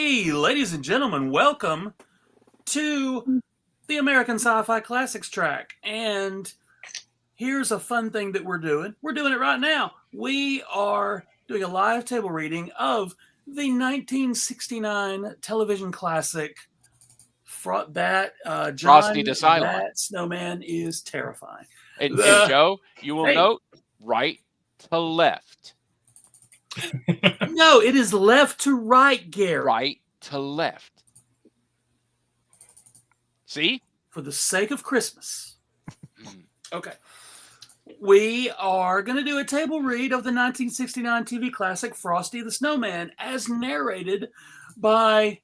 Hey, ladies and gentlemen, welcome to the American Sci-Fi Classics track. And here's a fun thing that we're doing. We're doing it right now. We are doing a live table reading of the 1969 television classic, Frosty the Snowman is terrifying. And Joe, you will note right to left. No, it is left to right, Gary. Right to left. See? For the sake of Christmas. Okay. We are going to do a table read of the 1969 TV classic Frosty the Snowman as narrated by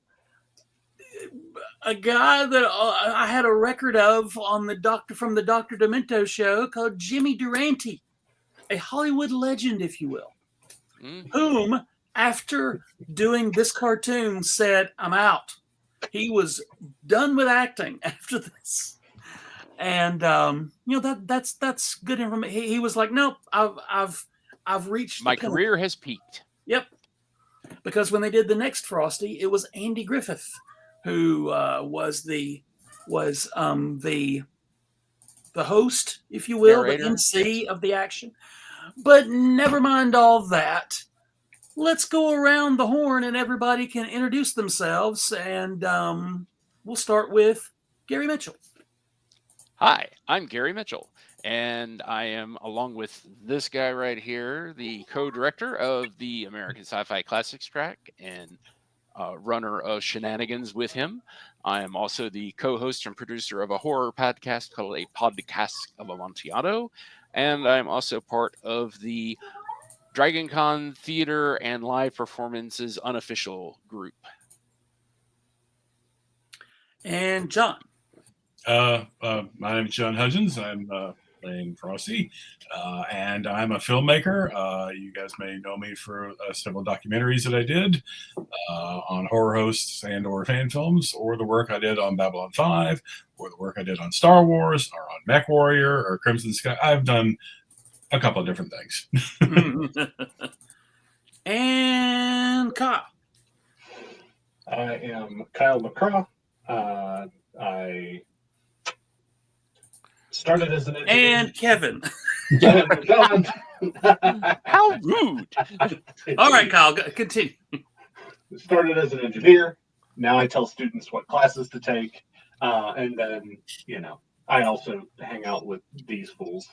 a guy that I had a record of on from the Dr. Demento show called Jimmy Durante, a Hollywood legend, if you will, whom, after doing this cartoon, said, "I'm out." He was done with acting after this. And that's good information. He was like, "Nope, I've reached my career has peaked." Yep, because when they did the next Frosty, it was Andy Griffith who was the host, if you will, narrator, the MC of the action. But never mind all that. Let's go around the horn and everybody can introduce themselves, and we'll start with Gary Mitchel. Hi, I'm Gary Mitchel, and I am, along with this guy right here, the co-director of the American Sci-Fi Classics track and runner of Shenanigans with him. I am also the co-host and producer of a horror podcast called A Podcast of Amontillado, and I'm also part of the Dragon Con Theater and Live Performances unofficial group. And John. My name is John Hudgens. I'm playing Frosty, and I'm a filmmaker. You guys may know me for several documentaries that I did on horror hosts and or fan films, or the work I did on Babylon 5, or the work I did on Star Wars, or on Mech Warrior, or Crimson Sky. I've done a couple of different things. And Kyle. I am Kyle McCraw. I started as an engineer. And Kevin. How rude. All right, Kyle, continue. Started as an engineer. Now I tell students what classes to take. And then, I also hang out with these fools,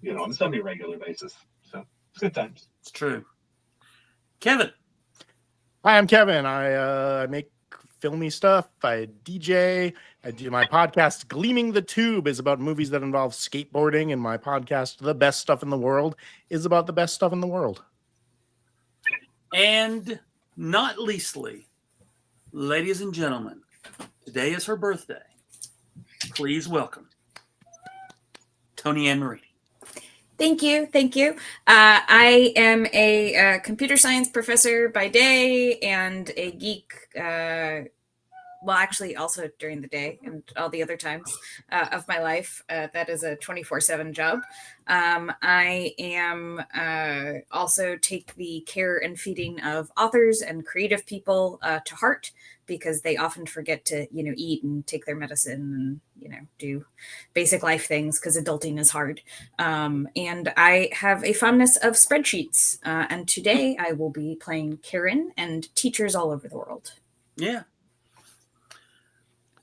on a semi-regular basis. So it's good times. It's true. Kevin. Hi, I'm Kevin. I make filmy stuff. I DJ. I do my podcast. Gleaming the Tube is about movies that involve skateboarding, and my podcast, The Best Stuff in the World, is about the best stuff in the world. And not leastly, ladies and gentlemen, today is her birthday. Please welcome ToniAnn Marini. Thank you. I am a computer science professor by day and a geek, actually also during the day and all the other times of my life. That is a 24/7 job. I am also take the care and feeding of authors and creative people to heart, because they often forget to, eat and take their medicine and, do basic life things, because adulting is hard. And I have a fondness of spreadsheets. And today I will be playing Karen and teachers all over the world. Yeah.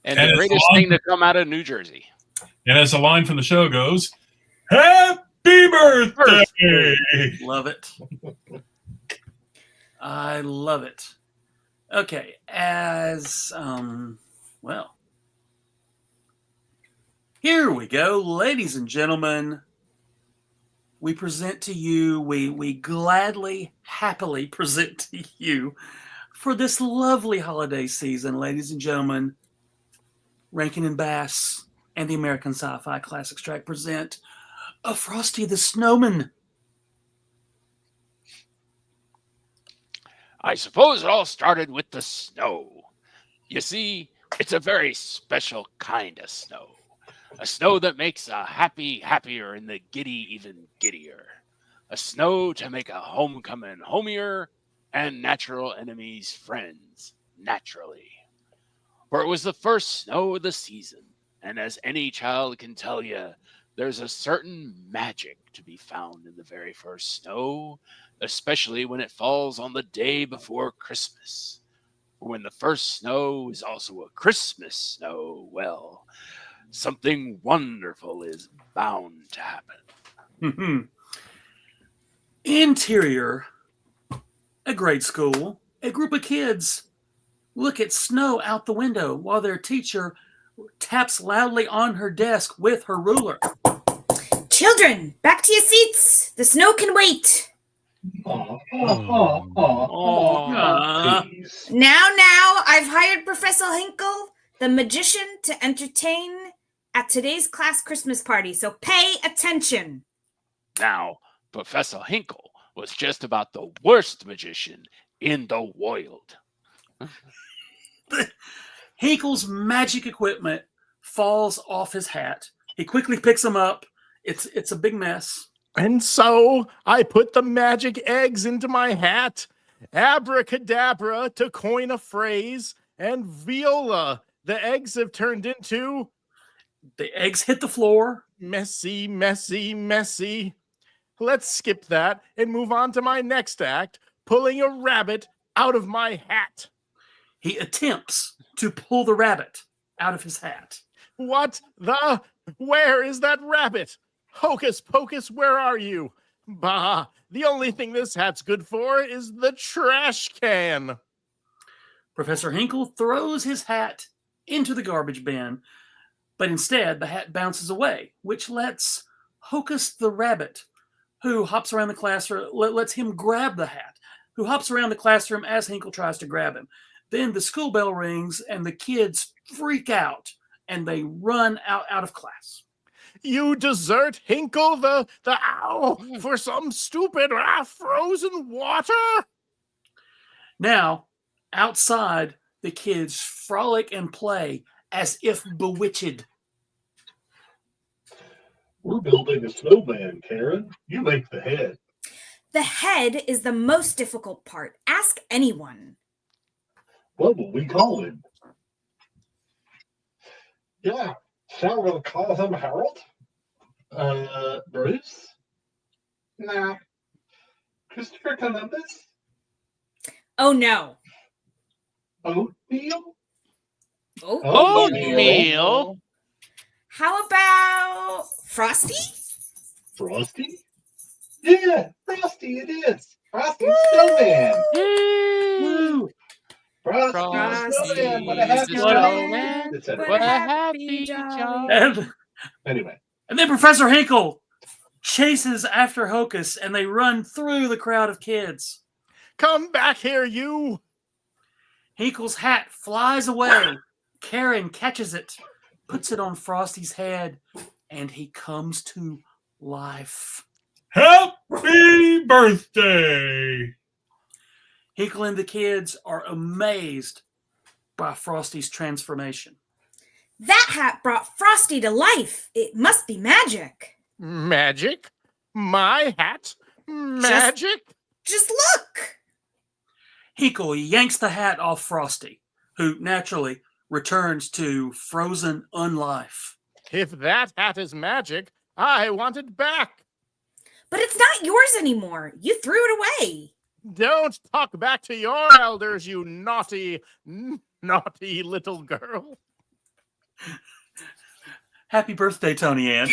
And the greatest thing to come out of New Jersey. And as the line from the show goes, Happy birthday! Love it. I love it. Okay, here we go, ladies and gentlemen. We present to you, we gladly, happily present to you for this lovely holiday season, ladies and gentlemen, Rankin and Bass and the American Sci-Fi Classics track present a Frosty the Snowman. I suppose it all started with the snow. You see, it's a very special kind of snow. A snow that makes a happy happier and the giddy even giddier. A snow to make a homecoming homier and natural enemies friends naturally. For it was the first snow of the season, and as any child can tell you, there's a certain magic to be found in the very first snow, especially when it falls on the day before Christmas. For when the first snow is also a Christmas snow, well, something wonderful is bound to happen. Interior, a grade school, a group of kids look at snow out the window while their teacher taps loudly on her desk with her ruler. Children, back to your seats. The snow can wait. Please. Now, I've hired Professor Hinkle, the magician, to entertain at today's class Christmas party, so pay attention. Now, Professor Hinkle was just about the worst magician in the world. Hinkle's magic equipment falls off his hat. He quickly picks them up. It's a big mess. And so I put the magic eggs into my hat. Abracadabra, to coin a phrase, and viola. The eggs have turned into The eggs hit the floor. messy, messy, messy. Let's skip that and move on to my next act, pulling a rabbit out of my hat. He attempts to pull the rabbit out of his hat. What the? Where is that rabbit? Hocus pocus, where are you? Bah, the only thing this hat's good for is the trash can. Professor Hinkle throws his hat into the garbage bin, but instead the hat bounces away, which lets Hocus the rabbit, who hops around the classroom, lets him grab the hat, who hops around the classroom as Hinkle tries to grab him. Then the school bell rings and the kids freak out and they run out of class. You desert Hinkle the owl for some stupid frozen water? Now, outside, the kids frolic and play as if bewitched. We're building a snowman, Karen. You make the head. The head is the most difficult part. Ask anyone. What will we call him? Yeah, shall we call him Harold? Bruce? Nah. Christopher Columbus? Oh, no. Oatmeal? Oatmeal? How about Frosty? Frosty? Yeah, Frosty it is. Frosty the Snowman. Woo! Frosty the Snowman. What a happy Snowman. Etc. What a happy job. Anyway. And then Professor Hinkle chases after Hocus and they run through the crowd of kids. Come back here, you! Hinkle's hat flies away. Karen catches it, puts it on Frosty's head, and he comes to life. Happy birthday! Hinkle and the kids are amazed by Frosty's transformation. That hat brought Frosty to life. It must be magic. Magic? My hat? Magic? Just look. Hinkle yanks the hat off Frosty, who naturally returns to frozen unlife. If that hat is magic, I want it back. But it's not yours anymore. You threw it away. Don't talk back to your elders, you naughty, naughty little girl. Happy birthday, ToniAnn.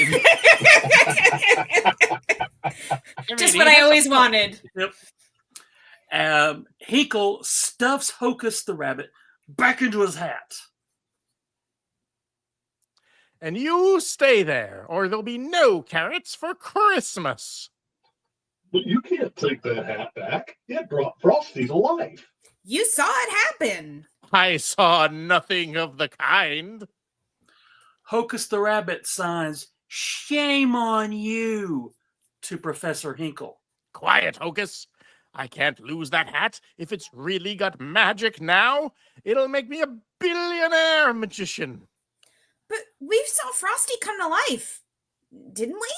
Just what I always wanted. Yep. Hinkle stuffs Hocus the rabbit back into his hat. And you stay there, or there'll be no carrots for Christmas. But you can't take that hat back. It brought Frosty to life. You saw it happen. I saw nothing of the kind. Hocus the rabbit signs, "Shame on you," to Professor Hinkle. Quiet, Hocus. I can't lose that hat. If it's really got magic now, it'll make me a billionaire magician. But we saw Frosty come to life, didn't we?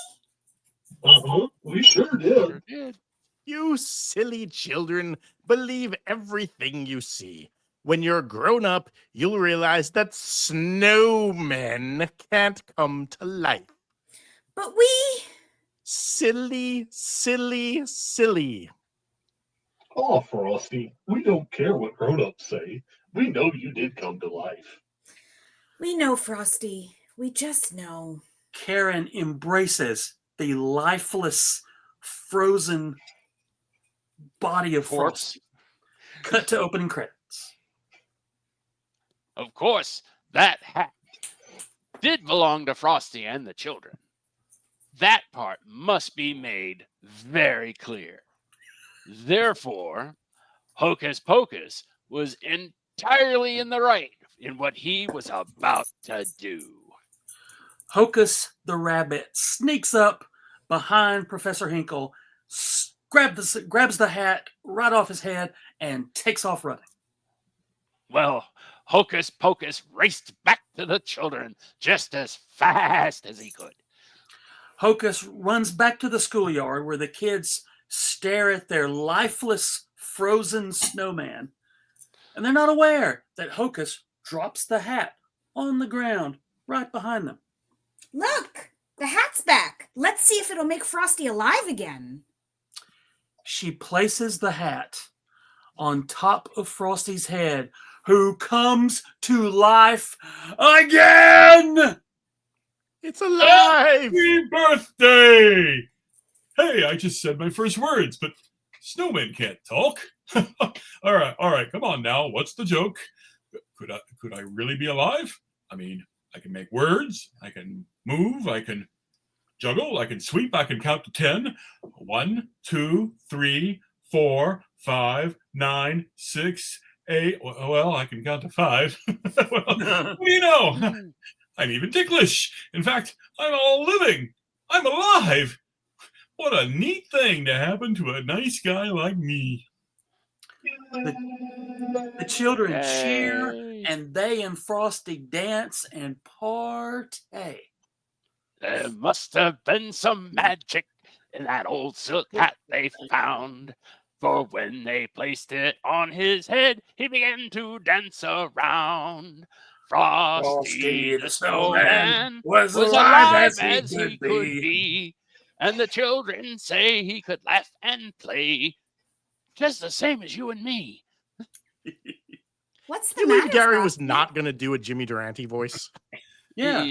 We sure did. You silly children believe everything you see. When you're grown up, you'll realize that snowmen can't come to life. But we... Silly, silly, silly. Oh, Frosty, we don't care what grown-ups say. We know you did come to life. We know, Frosty. We just know. Karen embraces the lifeless, frozen body of Corpse. Frosty. Cut to opening credits. Of course, that hat did belong to Frosty and the children. That part must be made very clear. Therefore, Hocus Pocus was entirely in the right in what he was about to do. Hocus the rabbit sneaks up behind Professor Hinkle, grabs the hat right off his head, and takes off running. Well, Hocus Pocus raced back to the children just as fast as he could. Hocus runs back to the schoolyard where the kids stare at their lifeless, frozen snowman, and they're not aware that Hocus drops the hat on the ground right behind them. Look, the hat's back. Let's see if it'll make Frosty alive again. She places the hat on top of Frosty's head, who comes to life again! It's alive! Happy birthday! Hey, I just said my first words, but snowmen can't talk. all right, come on now. What's the joke? Could I really be alive? I mean, I can make words, I can move, I can juggle, I can sweep, I can count to 10. 1, 2, 3, 4, 5, 9, 6, 8. Well, I can count to 5. Well, you know, I'm even ticklish. In fact, I'm all living. I'm alive. What a neat thing to happen to a nice guy like me. The children cheer, and they and Frosty dance and partay. There must have been some magic in that old silk hat they found. For when they placed it on his head, he began to dance around. Frosty the Snowman was alive as he could be. And the children say he could laugh and play just the same as you and me. What's the Do you believe matter, Gary Frosty? was not going to do a Jimmy Durante voice? Yeah.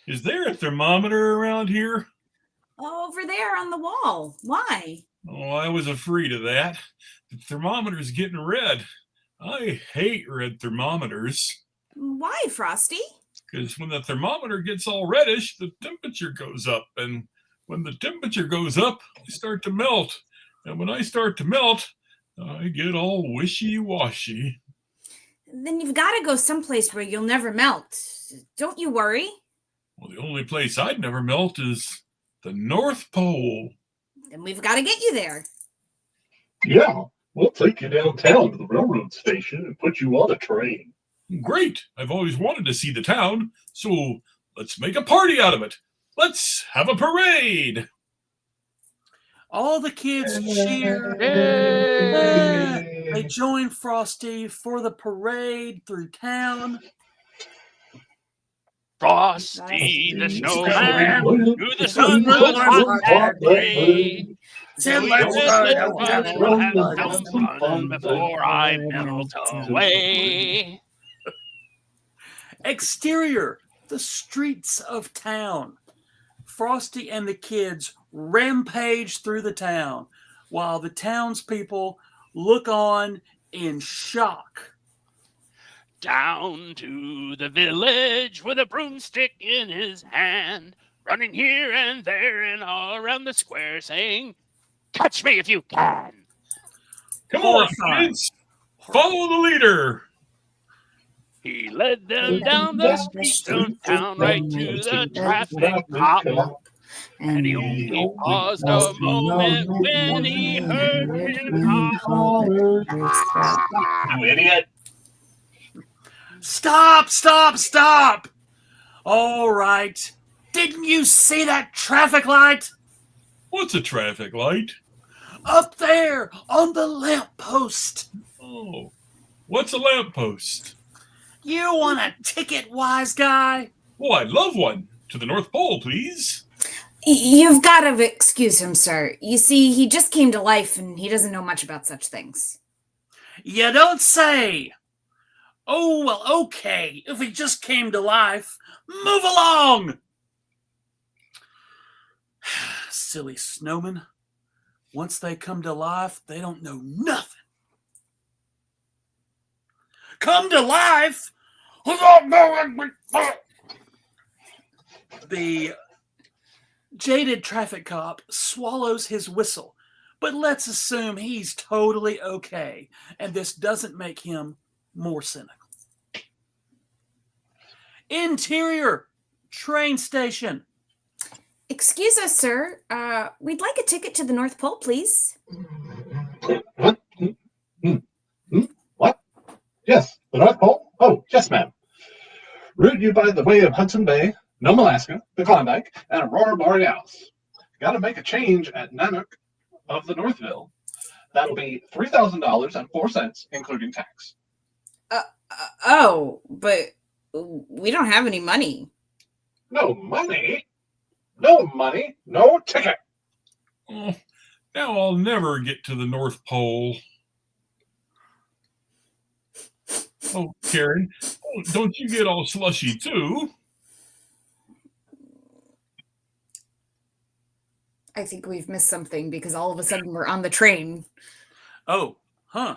Is there a thermometer around here? Over there on the wall. Why? Oh, I was afraid of that. The thermometer's getting red. I hate red thermometers. Why, Frosty? Because when the thermometer gets all reddish, the temperature goes up. And when the temperature goes up, I start to melt. And when I start to melt, I get all wishy-washy. Then you've got to go someplace where you'll never melt. Don't you worry. Well, the only place I'd never melt is the North Pole. Then we've got to get you there. Yeah, we'll take you downtown to the railroad station and put you on a train. Great. I've always wanted to see the town, so let's make a party out of it. Let's have a parade. All the kids cheer. Yay! They join Frosty for the parade through town. Frosty the Snowman, through the sun was hot that day. So let's have some fun before I melt away. Exterior, the streets of town. Frosty and the kids rampage through the town while the townspeople look on in shock. Down to the village with a broomstick in his hand, running here and there and all around the square saying, "Catch me if you can." Come on, kids. Follow the leader. He led them down the streets of town right to the traffic cop. And he only paused a moment when he heard him call. You idiot. Stop, stop, stop! All right. Didn't you see that traffic light? What's a traffic light? Up there on the lamppost. Oh, what's a lamppost? You want a ticket, wise guy? Oh, I'd love one. To the North Pole, please. You've got to excuse him, sir. You see, he just came to life and he doesn't know much about such things. You don't say. Oh, well, okay. If he just came to life, move along. Silly snowman. Once they come to life, they don't know nothing. Come to life? The jaded traffic cop swallows his whistle, but let's assume he's totally okay, and this doesn't make him more cynical. Interior train station. Excuse us, sir. We'd like a ticket to the North Pole, please. What? What? Yes, the North Pole? Oh, yes, ma'am. Route you by the way of Hudson Bay, Nome, Alaska, the Klondike, and Aurora Borealis. Got to make a change at Nanook of the Northville. That'll be $3,000.04, including tax. Oh, but we don't have any money. No money? No money, no ticket. Oh, now I'll never get to the North Pole. Oh, Karen, don't you get all slushy too? I think we've missed something because all of a sudden we're on the train. Oh, huh.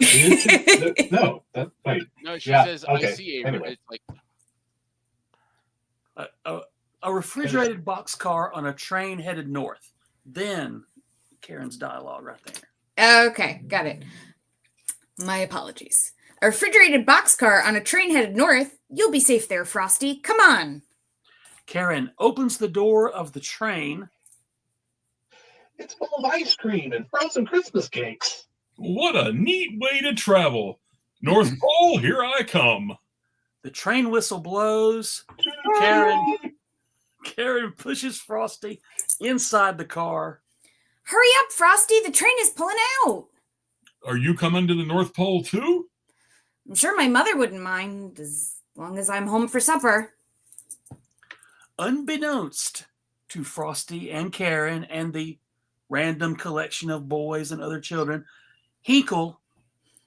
No, wait. No, she Yeah, says okay, ICA. anyway. It's like, A refrigerated boxcar on a train headed north. Then Karen's dialogue right there. Okay, got it. My apologies. A refrigerated boxcar on a train headed north. You'll be safe there, Frosty. Come on. Karen opens the door of the train. It's full of ice cream and frozen Christmas cakes. What a neat way to travel. North Pole, here I come. The train whistle blows. Karen pushes Frosty inside the car. Hurry up, Frosty. The train is pulling out. Are you coming to the North Pole too? I'm sure my mother wouldn't mind as long as I'm home for supper. Unbeknownst to Frosty and Karen and the random collection of boys and other children, Hinkle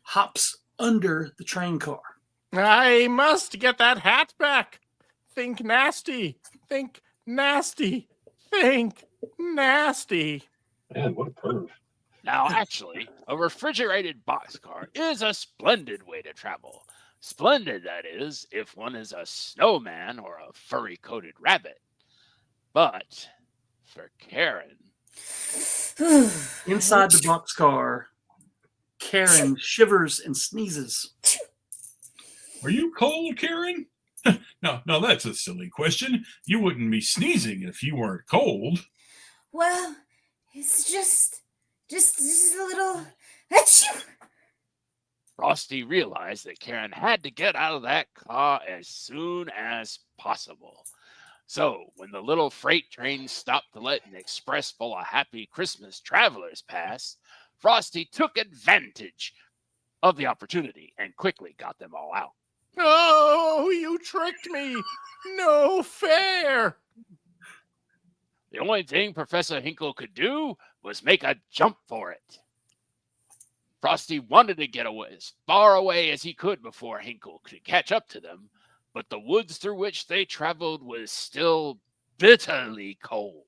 hops under the train car. I must get that hat back. Think nasty. Think nasty. Think nasty. Man, what a perv. now, actually, a refrigerated boxcar is a splendid way to travel. Splendid, that is, if one is a snowman or a furry-coated rabbit. But for Karen... Inside the boxcar, Karen shivers and sneezes. Are you cold, Karen? No, that's a silly question. You wouldn't be sneezing if you weren't cold. Well, it's just a little... Achoo! Frosty realized that Karen had to get out of that car as soon as possible. So, when the little freight train stopped to let an express full of happy Christmas travelers pass, Frosty took advantage of the opportunity and quickly got them all out. Oh, you tricked me. No fair. The only thing Professor Hinkle could do was make a jump for it. Frosty wanted to get away as far away as he could before Hinkle could catch up to them, but the woods through which they traveled was still bitterly cold.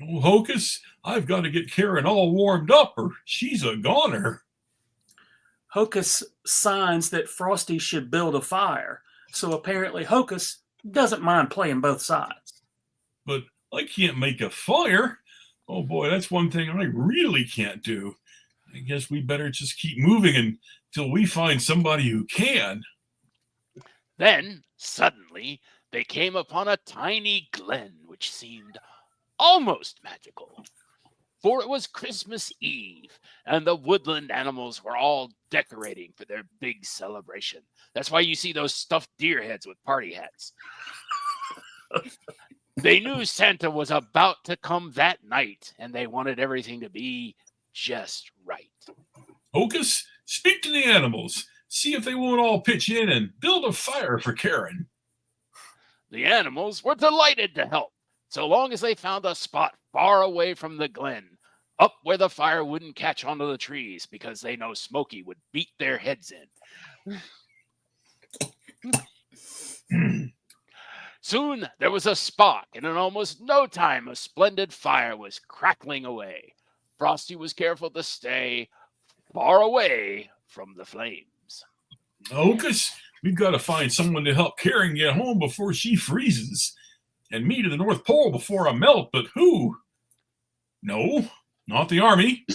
Oh, Hocus, I've got to get Karen all warmed up or she's a goner. Hocus signs that Frosty should build a fire, so apparently Hocus doesn't mind playing both sides. But I can't make a fire. Oh boy, that's one thing I really can't do. I guess we better just keep moving until we find somebody who can. Then, suddenly, they came upon a tiny glen which seemed almost magical. For it was Christmas Eve, and the woodland animals were all decorating for their big celebration. That's why you see those stuffed deer heads with party hats. They knew Santa was about to come that night, and they wanted everything to be just right. Hocus, speak to the animals. See if they won't all pitch in and build a fire for Karen. The animals were delighted to help, so long as they found a spot far away from the glen, up where the fire wouldn't catch onto the trees because they know Smokey would beat their heads in. Soon there was a spark, and in almost no time a splendid fire was crackling away. Frosty was careful to stay far away from the flames. Hocus, we've got to find someone to help Karen get home before she freezes. And me to the North Pole before I melt, but who? No, not the Army.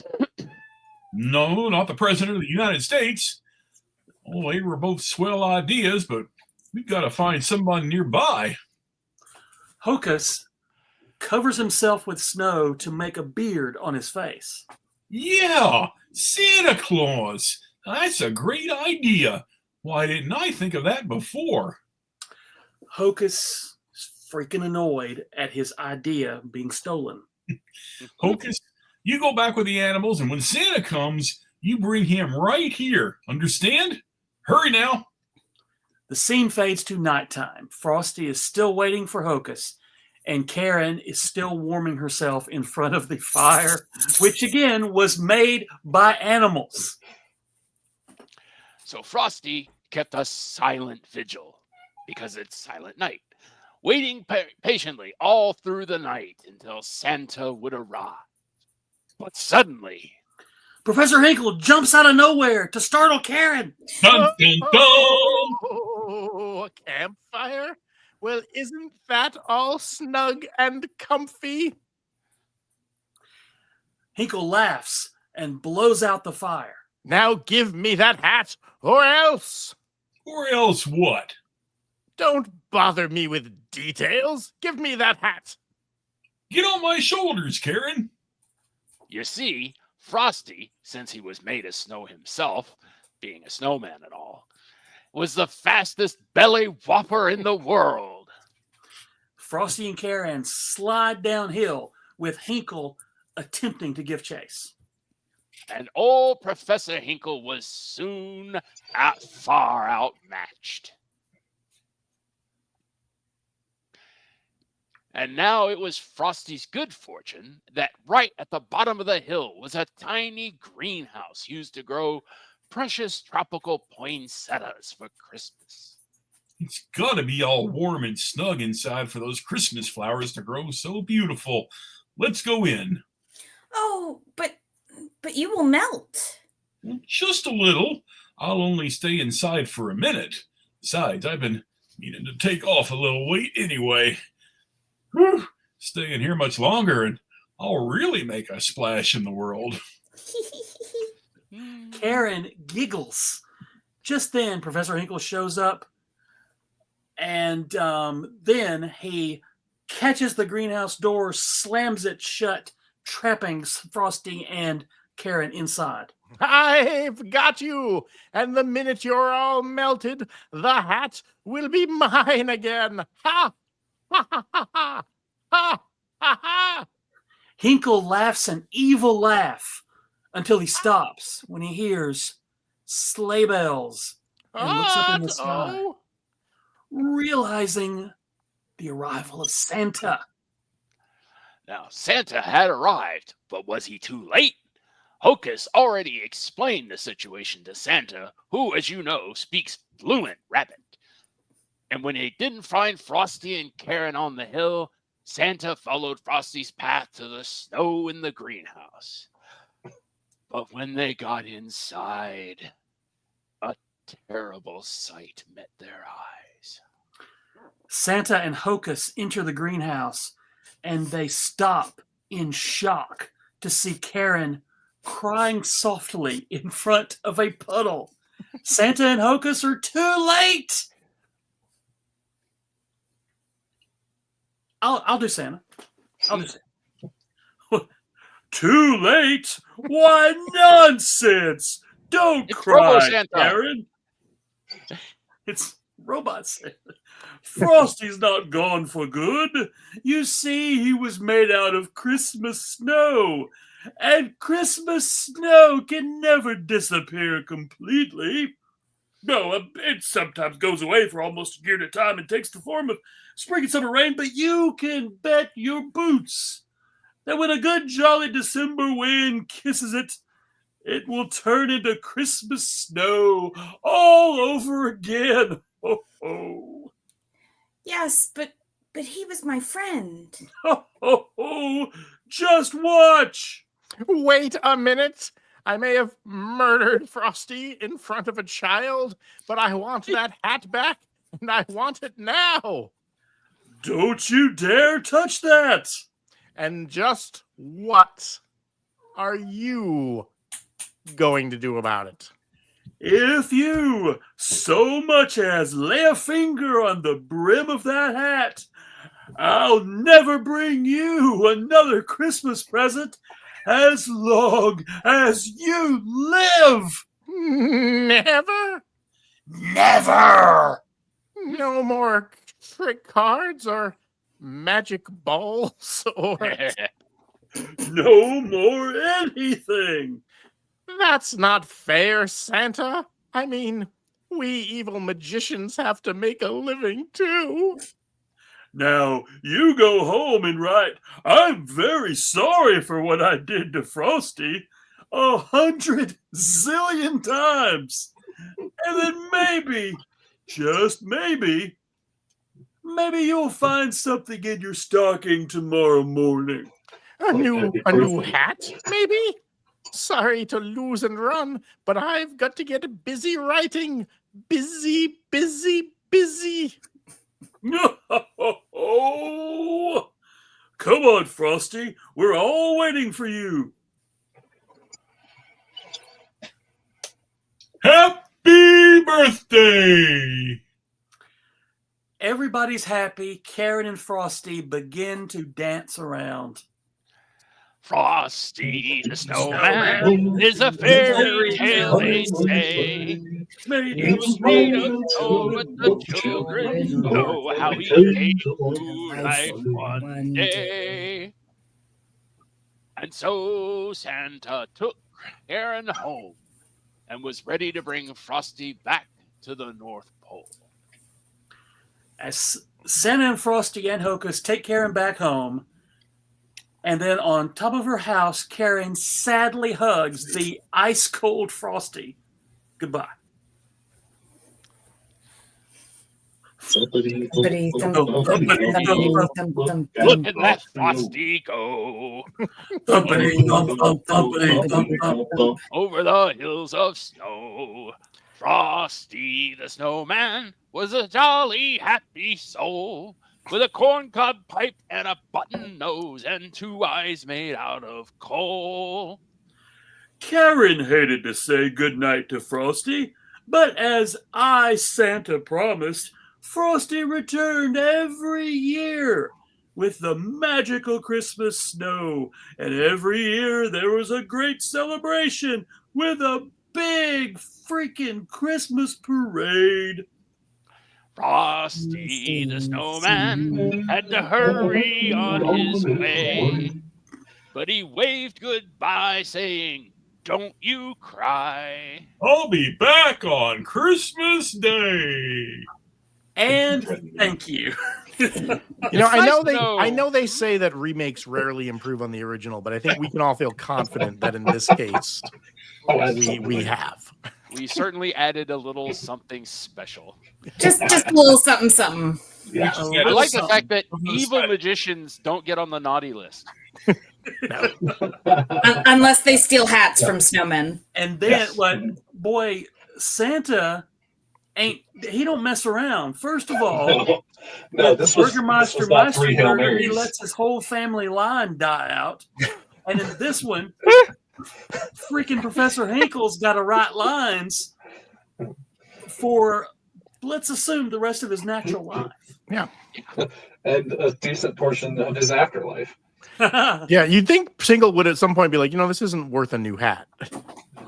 No, not the President of the United States. Oh, they were both swell ideas, but we've got to find somebody nearby. Hocus covers himself with snow to make a beard on his face. Yeah, Santa Claus. That's a great idea. Why didn't I think of that before? Hocus is freaking annoyed at his idea being stolen. Hocus, you go back with the animals, and when Santa comes, you bring him right here. Understand? Hurry now. The scene fades to nighttime. Frosty is still waiting for Hocus, and Karen is still warming herself in front of the fire, which again was made by animals. So Frosty kept a silent vigil, because it's silent night, waiting patiently all through the night until Santa would arrive. But suddenly, Professor Hinkle jumps out of nowhere to startle Karen. Dun, dun, dun. Oh, a campfire? Well, isn't that all snug and comfy? Hinkle laughs and blows out the fire. Now give me that hat, or else. Or else what? Don't bother me with details. Give me that hat. Get on my shoulders, Karen. you see, Frosty, since he was made of snow himself, being a snowman and all, was the fastest belly whopper in the world. Frosty and Karen slide downhill with Hinkle attempting to give chase. And old Professor Hinkle was soon far outmatched. And now it was Frosty's good fortune that right at the bottom of the hill was a tiny greenhouse used to grow precious tropical poinsettias for Christmas. It's got to be all warm and snug inside for those Christmas flowers to grow so beautiful. Let's go in. Oh, but you will melt. Just a little. I'll only stay inside for a minute. Besides, I've been meaning to take off a little weight anyway. Whew. Stay in here much longer and I'll really make a splash in the world. Karen giggles. Just then, Professor Hinkle shows up, and then he catches the greenhouse door, slams it shut, trapping Frosty and Karen inside. I've got you, and the minute you're all melted, the hat will be mine again. Ha! Ha ha ha ha! Ha ha ha! Hinkle laughs an evil laugh until he stops when he hears sleigh bells and looks up in the sky, Oh, realizing the arrival of Santa. Now, Santa had arrived, but was he too late? Hocus already explained the situation to Santa, who, as you know, speaks fluent rabbit. And when he didn't find Frosty and Karen on the hill, Santa followed Frosty's path to the snow in the greenhouse. But when they got inside, a terrible sight met their eyes. Santa and Hocus enter the greenhouse, and they stop in shock to see Karen crying softly in front of a puddle. Santa and Hocus are too late. I'll do Santa. I'll do Santa. Too late? Why, nonsense! Don't It's cry, Robo-Santa. Karen. It's Robot Santa. Frosty's not gone for good. You see, he was made out of Christmas snow, and Christmas snow can never disappear completely. No, it sometimes goes away for almost a year at a time and takes the form of spring and summer rain, but you can bet your boots that when a good jolly December wind kisses it, it will turn into Christmas snow all over again. Ho, ho. Yes, but he was my friend. Ho, ho, ho. Just watch. Wait a minute. I may have murdered Frosty in front of a child, but I want that hat back, and I want it now. Don't you dare touch that. And just what are you going to do about it? If you so much as lay a finger on the brim of that hat, I'll never bring you another Christmas present as long as you live. Never? Never. No more trick cards or magic balls or... No more anything. That's not fair, Santa. I mean, we evil magicians have to make a living too. Now, you go home and write, I'm very sorry for what I did to Frosty 100 zillion times. And then maybe, just maybe you'll find something in your stocking tomorrow morning. A new hat, maybe? Sorry to lose and run, but I've got to get busy writing. Busy. Oh, come on, Frosty. We're all waiting for you. Happy birthday! Everybody's happy. Karen and Frosty begin to dance around. Frosty the Snowman is a fairy tale, they say. He was made of snow, but the children know how he came to life one day. And so Santa took Karen home and was ready to bring Frosty back to the North Pole. As Santa and Frosty and Hocus take Karen back home, and then on top of her house, Karen sadly hugs the ice-cold Frosty. Goodbye. Look at that Frosty go over the hills of snow. Frosty the Snowman was a jolly, happy soul with a corncob pipe and a button nose and two eyes made out of coal. Karen hated to say goodnight to Frosty, but as Santa promised, Frosty returned every year with the magical Christmas snow, and every year there was a great celebration with a big freaking Christmas parade. Frosty the Snowman had to hurry on his way, but he waved goodbye saying, "Don't you cry. I'll be back on Christmas Day." And thank you. I know they say that remakes rarely improve on the original, but I think we can all feel confident that in this case, we have. We certainly added a little something special. Just a little something. Yeah. I like the fact that evil magicians don't get on the naughty list. Unless they steal hats from snowmen. And then, boy, Santa he don't mess around. First of all, this was not three Hail he Marys. lets his whole family line die out. And in this one, freaking Professor Hinkle's got to write lines for, let's assume, the rest of his natural life. Yeah. And a decent portion of his afterlife. Yeah, you'd think Single would at some point be like, this isn't worth a new hat.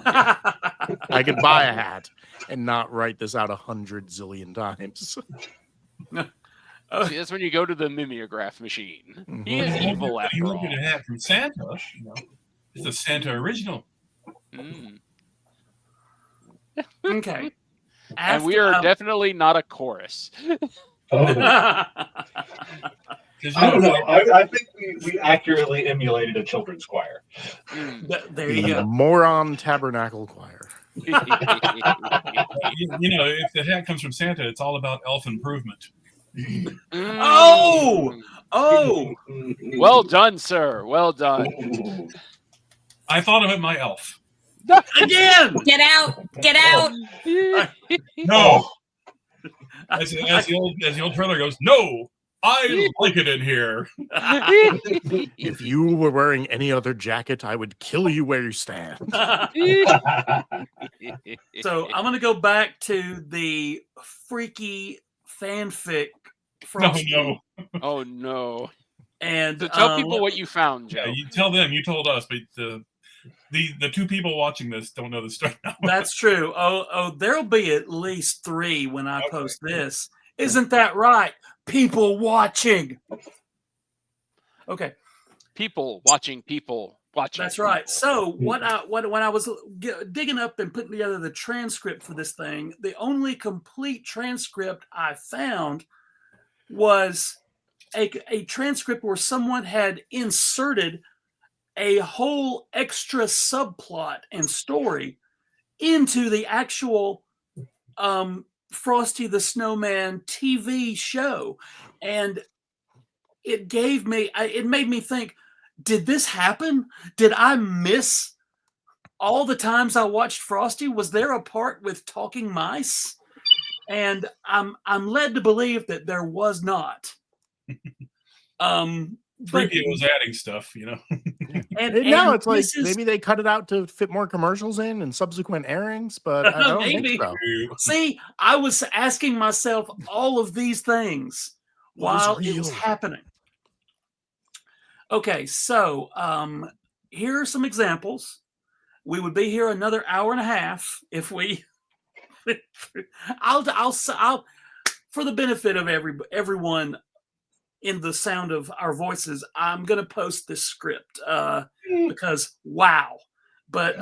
I could buy a hat and not write this out 100 zillion times. See, that's when you go to the mimeograph machine. He is evil after You all. won't get a hat from Santa. It's a Santa original. Mm. Okay. And we are definitely not a chorus. Oh, no. 'Cause, I don't know. I think we accurately emulated a children's choir. There you The go. Moron Tabernacle Choir. you know, if the hat comes from Santa, it's all about elf improvement. Oh! Well done, sir. Well done. I thought of it, my elf. Again! Get out! Get out! No. As the old trailer goes, no, I like it in here. If you were wearing any other jacket, I would kill you where you stand. So I'm going to go back to the freaky fanfic. No. Oh no! And So tell people what you found, Joe. Yeah, you tell them. You told us, but the two people watching this don't know the story now. That's true. Oh, there'll be at least 3 when I post this. Isn't that right? People watching. Okay. People watching. That's right. So when I was digging up and putting together the transcript for this thing, the only complete transcript I found was a transcript where someone had inserted a whole extra subplot and story into the actual Frosty the Snowman TV show. And it made me think, did this happen? Did I miss all the times I watched Frosty? Was there a part with talking mice? And I'm led to believe that there was not. Preview was adding stuff, you know. And now it's like maybe they cut it out to fit more commercials in and subsequent airings, but I don't think so. See, I was asking myself all of these things while it was happening. Okay, so here are some examples. We would be here another hour and a half if we. I'll for the benefit of everyone in the sound of our voices, I'm going to post this script because wow. But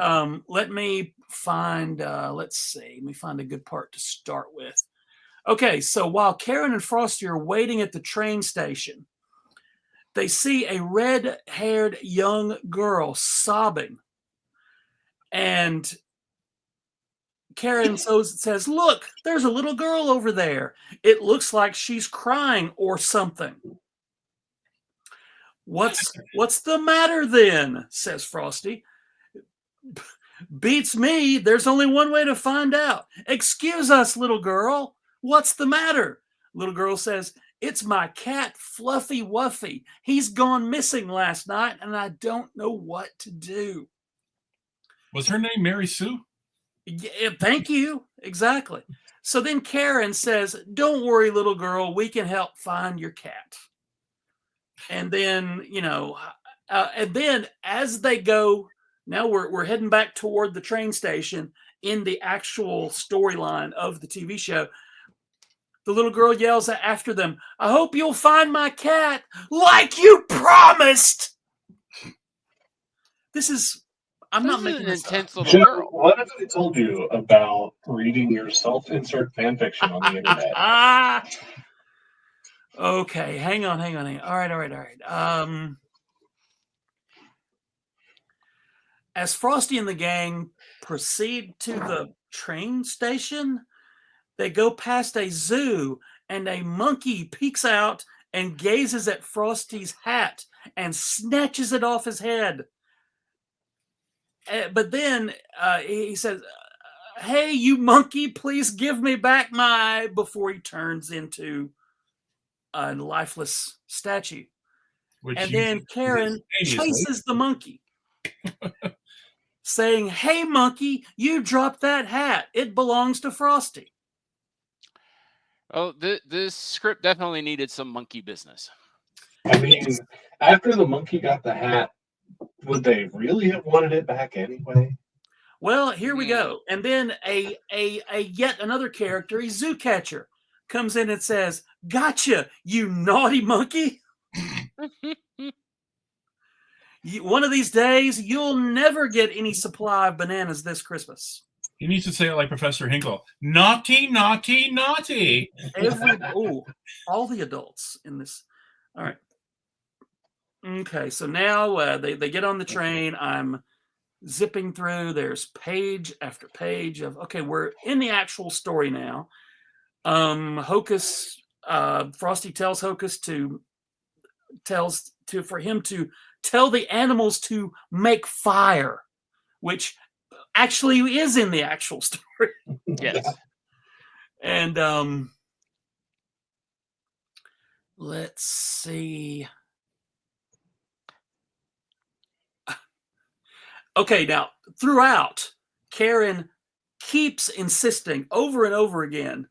let me find. Let's see. Let me find a good part to start with. Okay, so while Karen and Frosty are waiting at the train station, they see a red-haired young girl sobbing. And Karen says, "Look, there's a little girl over there. It looks like she's crying or something." What's the matter then? Says Frosty. Beats me. There's only one way to find out. Excuse us, little girl. What's the matter? Little girl says, "It's my cat, Fluffy Wuffy. He's gone missing last night, and I don't know what to do." Was her name Mary Sue? Yeah, thank you. Exactly. So then Karen says, "Don't worry, little girl. We can help find your cat." And then, and then as they go, now we're heading back toward the train station in the actual storyline of the TV show. The little girl yells after them, "I hope you'll find my cat like you promised." I'm not making an this intense up. little girl. What if I told you about reading your self-insert fan fiction on the internet? Okay, hang on. All right. As Frosty and the gang proceed to the train station, they go past a zoo, and a monkey peeks out and gazes at Frosty's hat and snatches it off his head. But then he says, "Hey, you monkey, please give me back my," before he turns into a lifeless statue. And then Karen chases the monkey, saying, "Hey, monkey, you dropped that hat. It belongs to Frosty." Oh, this script definitely needed some monkey business. I mean, after the monkey got the hat, would they really have wanted it back anyway? Well, here we go. And then a yet another character, a zoo catcher, comes in and says, "Gotcha, you naughty monkey." One of these days, you'll never get any supply of bananas this Christmas. He needs to say it like Professor Hinkle. Naughty, naughty, naughty. All the adults in this. All right. Okay, so now they get on the train. I'm zipping through. There's page after page of, okay, we're in the actual story now. Hocus, Frosty tells Hocus for him to tell the animals to make fire, which actually is in the actual story. Yes. And let's see. Okay, now throughout, Karen keeps insisting over and over again,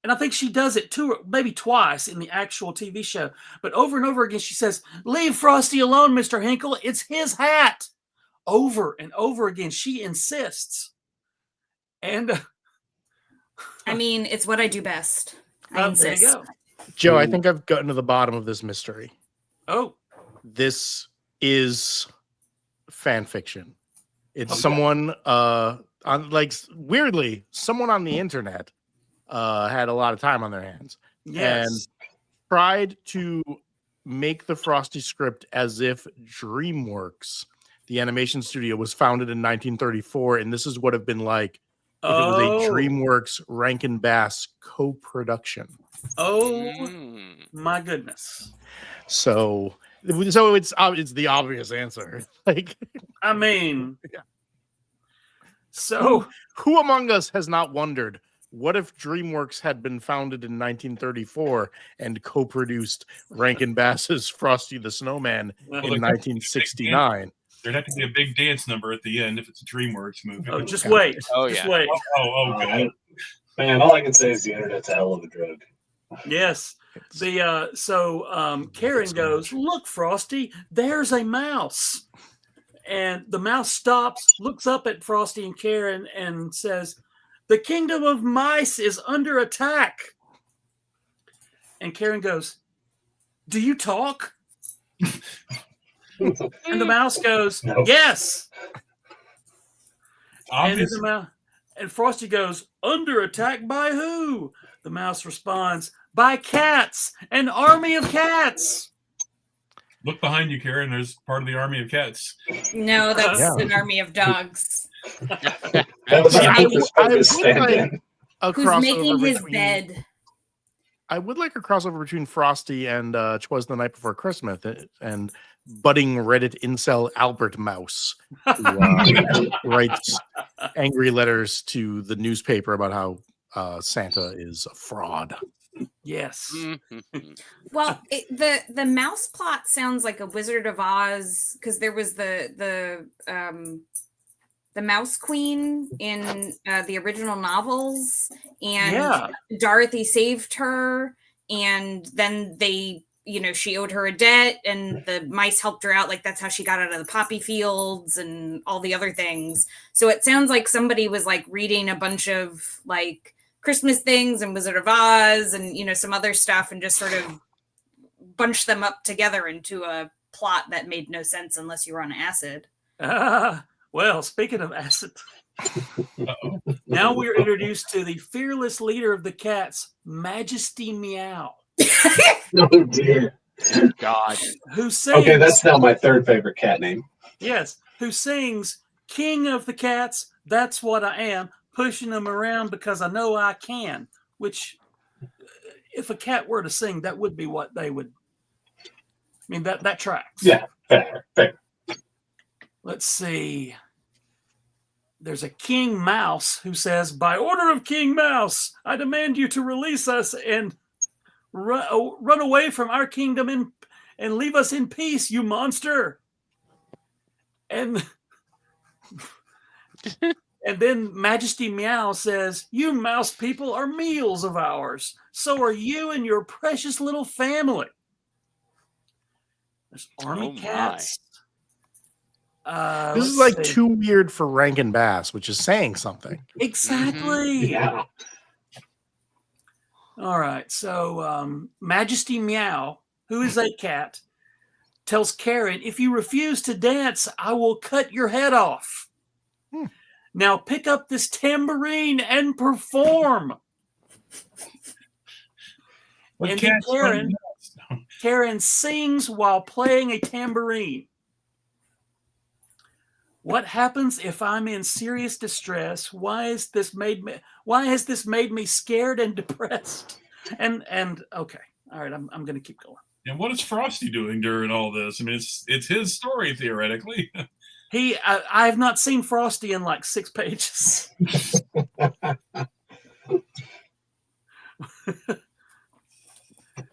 and I think she does it maybe twice in the actual TV show, but over and over again she says, "Leave Frosty alone, Mr. Hinkle. It's his hat." Over and over again, she insists. And I mean, it's what I do best. I insist. There you go. Joe, I think I've gotten to the bottom of this mystery. Oh, this is fan fiction. It's someone weirdly, someone on the internet had a lot of time on their hands and tried to make the Frosty script as if DreamWorks, the animation studio, was founded in 1934, and this is what it would have been like if it was a DreamWorks Rankin and Bass co-production. Oh my goodness! So it's the obvious answer. Like, I mean, so who among us has not wondered, what if DreamWorks had been founded in 1934 and co-produced Rankin Bass's Frosty the Snowman in 1969? There'd have to be a big dance number at the end if it's a DreamWorks movie. Oh, just wait. Wait. God. Man, all I can say is the internet's a hell of a drug. Yes. Karen goes, "Look, Frosty, there's a mouse." And the mouse stops, looks up at Frosty and Karen, and says, "The kingdom of mice is under attack." And Karen goes, "Do you talk?" And the mouse goes, No. "Yes." Obviously. And Frosty goes, "Under attack by who?" The mouse responds, "By cats, an army of cats." Look behind you, Karen. There's part of the army of cats. No, that's an army of dogs. That was a Hocus stand-in. Who's making his bed. I would like a crossover between Frosty and "'Twas the Night Before Christmas" and budding Reddit incel Albert Mouse, who writes angry letters to the newspaper about how Santa is a fraud. Yes. Well, the mouse plot sounds like a Wizard of Oz, because there was the Mouse Queen in the original novels, and Dorothy saved her, and then she owed her a debt, and the mice helped her out. Like, that's how she got out of the poppy fields and all the other things. So it sounds like somebody was like reading a bunch of like Christmas things and Wizard of Oz and some other stuff, and just sort of bunched them up together into a plot that made no sense unless you were on acid. Well, speaking of acid, now we're introduced to the fearless leader of the cats, Majesty Meow. Oh dear. God. Who sings? Okay, that's now my third favorite cat name. Yes, who sings "King of the Cats, that's what I am, pushing them around because I know I can." Which, if a cat were to sing, that would be what they would. I mean, that tracks. Yeah, fair. Let's see. There's a King Mouse who says, "By order of King Mouse, I demand you to release us and run away from our kingdom and leave us in peace, you monster." And then Majesty Meow says, "You mouse people are meals of ours. So are you and your precious little family." There's army cats. This is like too weird for Rankin Bass, which is saying something. Exactly. Yeah. All right. So Majesty Meow, who is a cat, tells Karen, if you refuse to dance, I will cut your head off. Now pick up this tambourine and perform. What And then cat's running nuts? Karen sings while playing a tambourine. What happens if I'm in serious distress? Why has this made me scared and depressed? And okay, all right, I'm going to keep going. And what is Frosty doing during all this? I mean, it's his story theoretically. I have not seen Frosty in like 6 pages.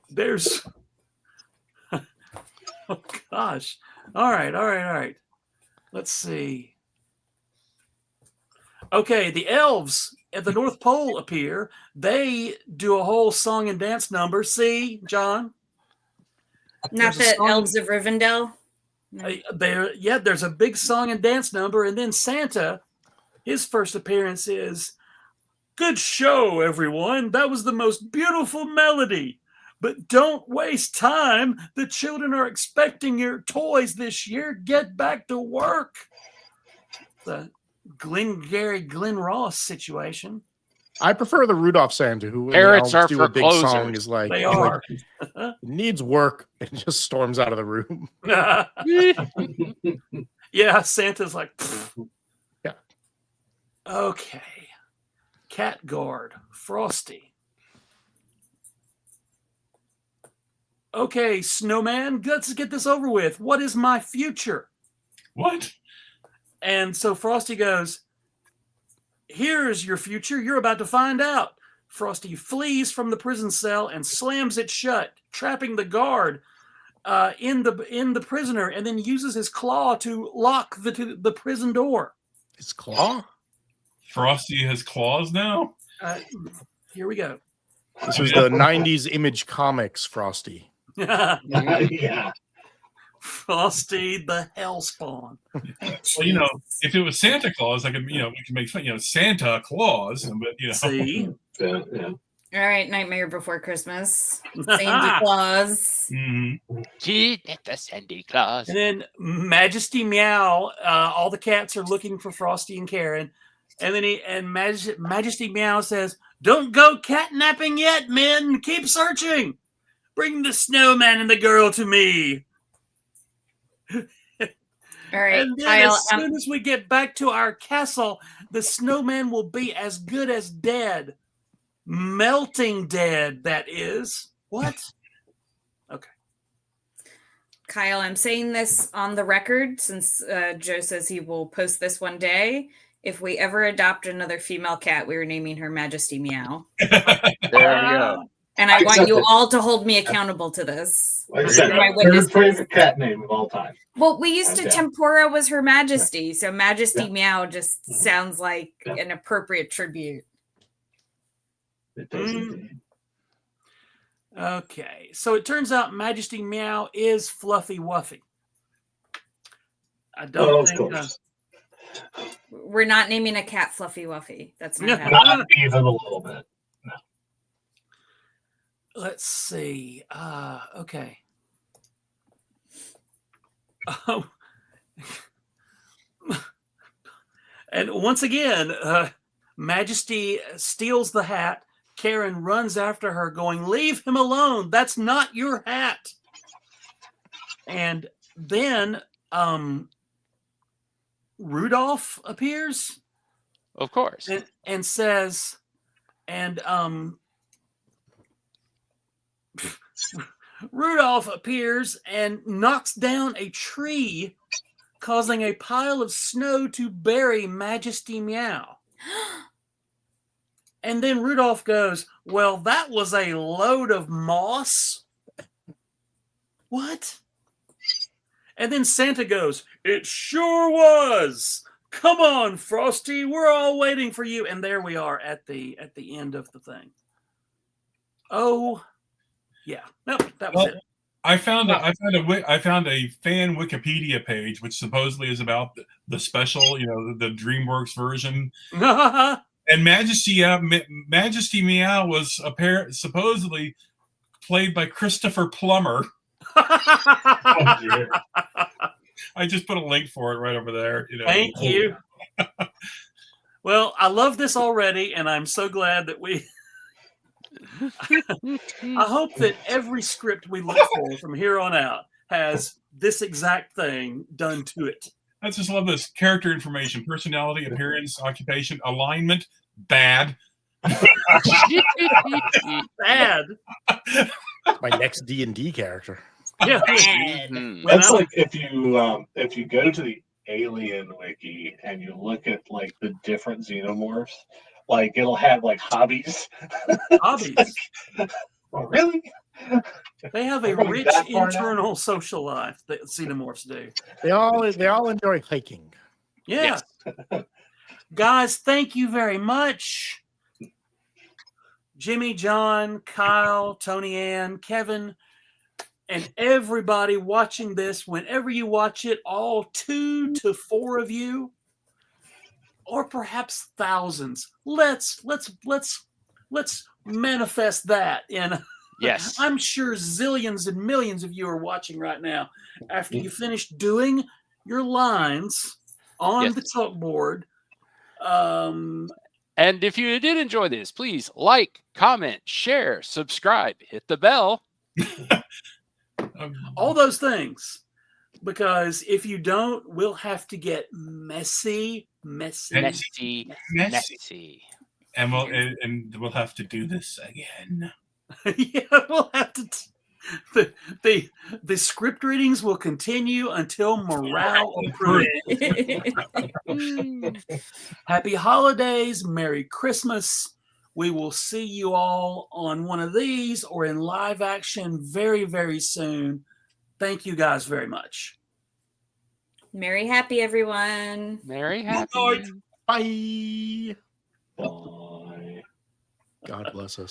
There's, oh gosh. All right. Let's see. Okay, the elves at the North Pole appear. They do a whole song and dance number. See, John? Not There's a the song- elves of Rivendell. No. There's a big song and dance number, and then Santa, his first appearance is, good show, everyone. That was the most beautiful melody. But don't waste time. The children are expecting your toys this year. Get back to work. The Glenn Ross situation. I prefer the Rudolph Santa, who when the Parrots elves are do for a big closers. song is like, They he's are. like, needs work and just storms out of the room. Yeah, Santa's like, pfft. Yeah. Okay. Cat guard, Frosty. Okay, Snowman, let's get this over with. What is my future? What? And so Frosty goes, here's your future. You're about to find out. Frosty flees from the prison cell and slams it shut, trapping the guard in the prisoner, and then uses his claw to lock the prison door. His claw? Frosty has claws now? Here we go. This was the 90s Image Comics Frosty. Yeah. Frosty the Hellspawn. Well, if it was Santa Claus, we can make fun, Santa Claus, but See? Yeah. All right, Nightmare Before Christmas. Santa Claus. Mm-hmm. Gee, the Sandy Claus. And then Majesty Meow, all the cats are looking for Frosty and Karen. And then Majesty Meow says, don't go catnapping yet, men. Keep searching. Bring the snowman and the girl to me. All right, And then Kyle. as soon as we get back to our castle, the snowman will be as good as dead. Melting dead, that is. What? Okay. Kyle, I'm saying this on the record since Joe says he will post this one day. If we ever adopt another female cat, we are naming her Majesty Meow. There we go. And I want you Accepted. all to hold me accountable to this. Like I said, My witness. third favorite cat name of all time. Well, we used to Okay. Tempura was Her Majesty, so Majesty Yeah. Meow just sounds like Yeah. an appropriate tribute. It does indeed. Okay. So it turns out Majesty Meow is Fluffy Wuffy. I don't Oh, of think. course. We're not naming a cat Fluffy Wuffy. That's not Yeah. happening. Not even a little bit. Let's see. Okay. Oh. And once again, Majesty steals the hat. Karen runs after her, going, leave him alone. That's not your hat. And then Rudolph appears Of course. and says, Rudolph appears and knocks down a tree, causing a pile of snow to bury Majesty Meow. And then Rudolph goes, well, that was a load of moss. What? And then Santa goes, it sure was. Come on, Frosty, we're all waiting for you. And there we are at the end of the thing. Oh, yeah. Nope, that was Well, I found a fan Wikipedia page which supposedly is about the special, the DreamWorks version. it. And Majesty Meow was supposedly played by Christopher Plummer. Oh, dear. I just put a link for it right over there. Thank you. Well, I love this already, and I'm so glad that we. I hope that every script we look for from here on out has this exact thing done to it. I just love this character information: personality, appearance, occupation, alignment. Bad. Bad. My next D&D character. Yeah. Mhm. That's like if you go to the Alien wiki and you look at like the different xenomorphs, like it'll have like hobbies. Hobbies. Oh, really? They have a We're going rich that far now? internal social life that xenomorphs do. They all enjoy hiking. Yeah. Yes. Guys, thank you very much. Jimmy, John, Kyle, ToniAnn, Kevin, and everybody watching this, whenever you watch it, all 2 to 4 of you, or perhaps thousands. Let's manifest that in. Yes. I'm sure zillions and millions of you are watching right now. After you finish doing your lines on Yes. the chalkboard, And if you did enjoy this, please like, comment, share, subscribe, hit the bell. all those things. Because if you don't, we'll have to get messy. Messy. And we'll have to do this again. Yeah, we'll have to. The script readings will continue until morale improves. Happy holidays, Merry Christmas. We will see you all on one of these or in live action very, very soon. Thank you guys very much. Merry happy, everyone. Merry happy. Bye. Bye. God bless us.